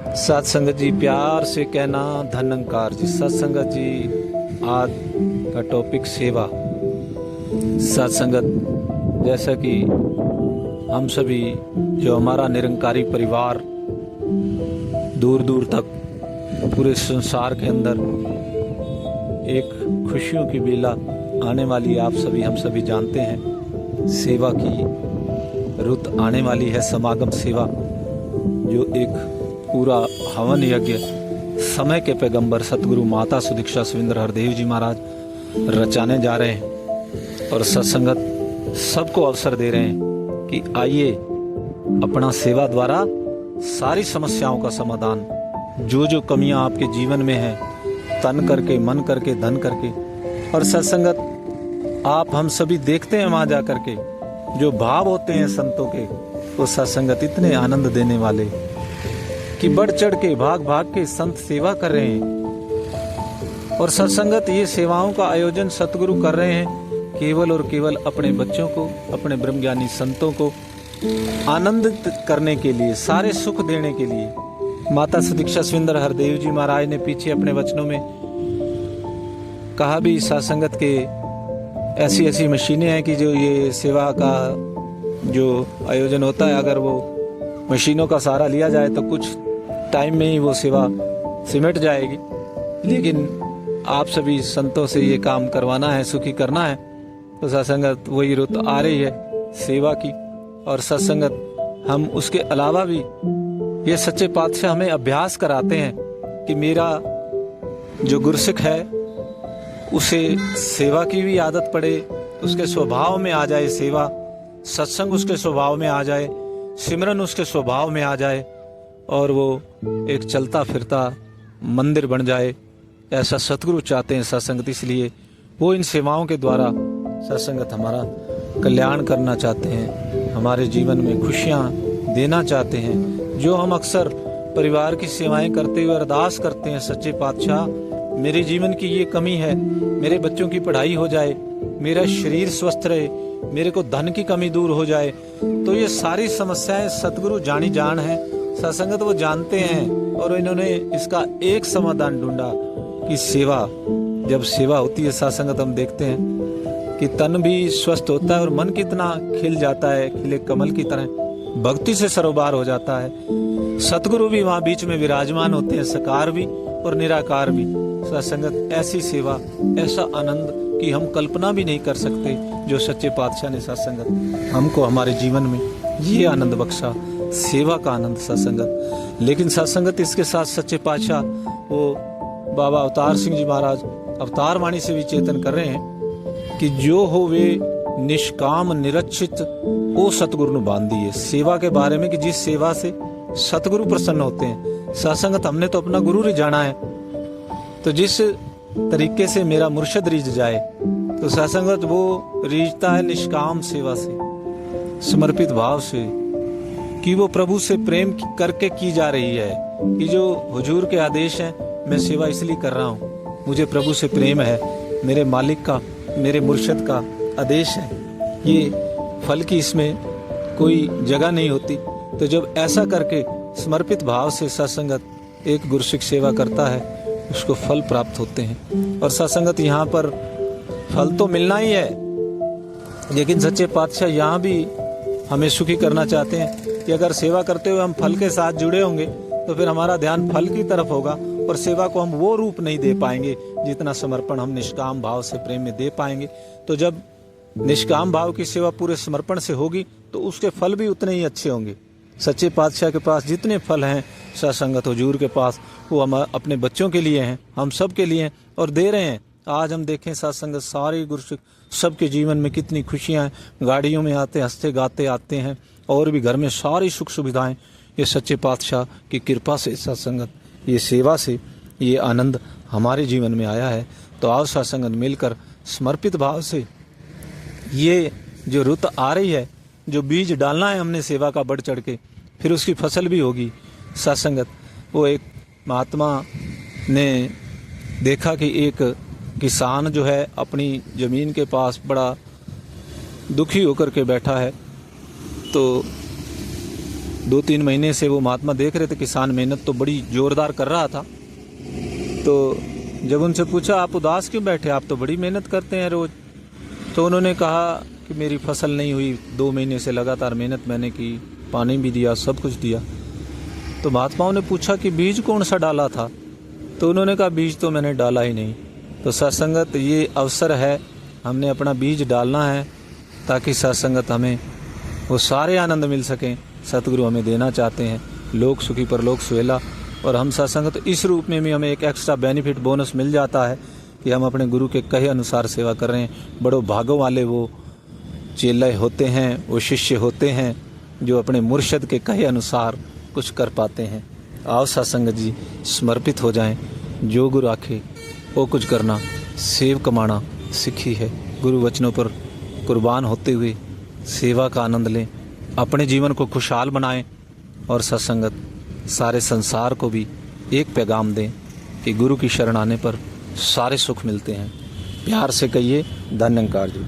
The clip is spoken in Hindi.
सत्संगत जी, प्यार से कहना धनंकार जी। सत्संगत जी, आज का टॉपिक सेवा। सत्संगत, जैसा कि हम सभी, जो हमारा निरंकारी परिवार दूर दूर तक पूरे संसार के अंदर एक खुशियों की बेला आने वाली, आप सभी हम सभी जानते हैं। सेवा की रुत आने वाली है, समागम सेवा, जो एक पूरा हवन यज्ञ समय के पैगंबर सतगुरु माता सुदीक्षा सुविंद्र हरदेव जी महाराज रचाने जा रहे हैं। और सत्संगत सबको अवसर दे रहे हैं कि आइए अपना सेवा द्वारा सारी समस्याओं का समाधान, जो जो कमियां आपके जीवन में हैं, तन करके, मन करके, धन करके। और सत्संगत, आप हम सभी देखते हैं वहां जा करके जो भाव होते हैं संतों के, वो सत्संगत इतने आनंद देने वाले कि बढ़ चढ़ के, भाग भाग के संत सेवा कर रहे हैं। और सत्संगत, ये सेवाओं का आयोजन सतगुरु कर रहे हैं केवल और केवल अपने बच्चों को, अपने ब्रह्मज्ञानी संतों को आनंदित करने के लिए, सारे सुख देने के लिए। माता सुदीक्षा सुविंद्र हरदेव जी महाराज ने पीछे अपने वचनों में कहा भी, सत्संगत के ऐसी ऐसी मशीनें हैं कि जो ये सेवा का जो आयोजन होता है, अगर वो मशीनों का सहारा लिया जाए तो कुछ टाइम में ही वो सेवा सिमट जाएगी। लेकिन आप सभी संतों से ये काम करवाना है, सुखी करना है, तो सत्संगत वही रुत आ रही है सेवा की। और सत्संगत, हम उसके अलावा भी ये सच्चे पातशाह हमें अभ्यास कराते हैं कि मेरा जो गुरसिख है उसे सेवा की भी आदत पड़े, उसके स्वभाव में आ जाए सेवा, सत्संग उसके स्वभाव में आ जाए, सिमरन उसके स्वभाव में आ जाए, और वो एक चलता फिरता मंदिर बन जाए। ऐसा सतगुरु चाहते हैं सत्संगत, इसलिए वो इन सेवाओं के द्वारा सत्संगत हमारा कल्याण करना चाहते हैं, हमारे जीवन में खुशियाँ देना चाहते हैं। जो हम अक्सर परिवार की सेवाएं करते हुए अरदास करते हैं, सच्चे पातशाह मेरे जीवन की ये कमी है, मेरे बच्चों की पढ़ाई हो जाए, मेरा शरीर स्वस्थ रहे, मेरे को धन की कमी दूर हो जाए, तो ये सारी समस्याएं सतगुरु जानी जान है। सत्संगत वो जानते हैं, और इन्होंने इसका एक समाधान ढूंढा कि सेवा। जब सेवा होती है सत्संगत, हम देखते हैं कि तन भी स्वस्थ होता है और मन कितना खिल जाता है, खिले कमल की तरह, भक्ति से सरोबार हो जाता है। सतगुरु भी वहाँ बीच में विराजमान होते हैं, साकार भी और निराकार भी। सत्संगत, ऐसी सेवा, ऐसा आनंद कि हम कल्पना भी नहीं कर सकते, जो सच्चे पातशाह ने सत्संगत हमको हमारे जीवन में ये आनंद बख्शा, सेवा का आनंद सत्संगत। लेकिन सत्संगत, इसके साथ सच्चे पातशाह वो बाबा अवतार सिंह जी महाराज अवतार वाणी से भी चेतन कर रहे हैं कि जो हो वे निष्काम निरक्षित ओ सतगुरु ने बांध दिए। सेवा के बारे में कि जिस सेवा से सतगुरु प्रसन्न होते हैं। सत्संगत, हमने तो अपना गुरु ही जाना है, तो जिस तरीके से मेरा मुर्शद रीझ जाए, तो सत्संगत वो रीझता है निष्काम सेवा से, समर्पित भाव से, कि वो प्रभु से प्रेम करके की जा रही है, कि जो हुजूर के आदेश हैं, मैं सेवा इसलिए कर रहा हूँ, मुझे प्रभु से प्रेम है, मेरे मालिक का, मेरे मुर्शद का आदेश है, ये फल की इसमें कोई जगह नहीं होती। तो जब ऐसा करके समर्पित भाव से सत्संगत एक गुरसिख सेवा करता है, उसको फल प्राप्त होते हैं। और सत्संगत, यहाँ पर फल तो मिलना ही है, लेकिन सच्चे पातशाह यहाँ भी हमें सुखी करना चाहते हैं कि अगर सेवा करते हुए हम फल के साथ जुड़े होंगे, तो फिर हमारा ध्यान फल की तरफ होगा, और सेवा को हम वो रूप नहीं दे पाएंगे जितना समर्पण हम निष्काम भाव से प्रेम में दे पाएंगे। तो जब निष्काम भाव की सेवा पूरे समर्पण से होगी, तो उसके फल भी उतने ही अच्छे होंगे। सच्चे पातशाह के पास जितने फल हैं सत्संगत हुजूर के पास, वो हम अपने बच्चों के लिए हैं, हम सब के लिए हैं, और दे रहे हैं। आज हम देखें सत्संगत, सारे गुरसिख सबके जीवन में कितनी खुशियाँ हैं, गाड़ियों में आते, हंसते गाते आते हैं, और भी घर में सारी सुख सुविधाएं, ये सच्चे पातशाह की कृपा से, सत्संगत ये सेवा से ये आनंद हमारे जीवन में आया है। तो आओ सत्संगत, मिलकर समर्पित भाव से ये जो रुत आ रही है, जो बीज डालना है हमने सेवा का बढ़ चढ़ के, फिर उसकी फसल भी होगी। सत्संगत, वो एक महात्मा ने देखा कि एक किसान जो है अपनी ज़मीन के पास बड़ा दुखी होकर के बैठा है, तो 2-3 महीने से वो महात्मा देख रहे थे किसान मेहनत तो बड़ी जोरदार कर रहा था। तो जब उनसे पूछा आप उदास क्यों बैठे, आप तो बड़ी मेहनत करते हैं रोज। तो उन्होंने कहा कि मेरी फसल नहीं हुई, 2 महीने से लगातार मेहनत मैंने की, पानी भी दिया, सब कुछ दिया। तो महात्माओं ने पूछा कि बीज कौन सा डाला था। तो उन्होंने कहा बीज तो मैंने डाला ही नहीं। तो सत्संगत ये अवसर है, हमने अपना बीज डालना है ताकि सत्संगत हमें वो सारे आनंद मिल सकें। सतगुरु हमें देना चाहते हैं लोक सुखी परलोक सुहेला, और हम सत्संगत इस रूप में भी हमें एक एक्स्ट्रा बेनिफिट बोनस मिल जाता है कि हम अपने गुरु के कहे अनुसार सेवा कर रहे हैं। बड़ो भागों वाले वो चेले होते हैं, वो शिष्य होते हैं जो अपने मुर्शद के कहे अनुसार कुछ कर पाते हैं। आओ सत्संगत जी समर्पित हो जाएं, जो गुरु आखे वो कुछ करना, सेव कमाना सीखी है। गुरु वचनों पर कुर्बान होते हुए सेवा का आनंद लें, अपने जीवन को खुशहाल बनाएं और सत्संगत सारे संसार को भी एक पैगाम दें कि गुरु की शरण आने पर सारे सुख मिलते हैं। प्यार से कहिए धन्यकार जी।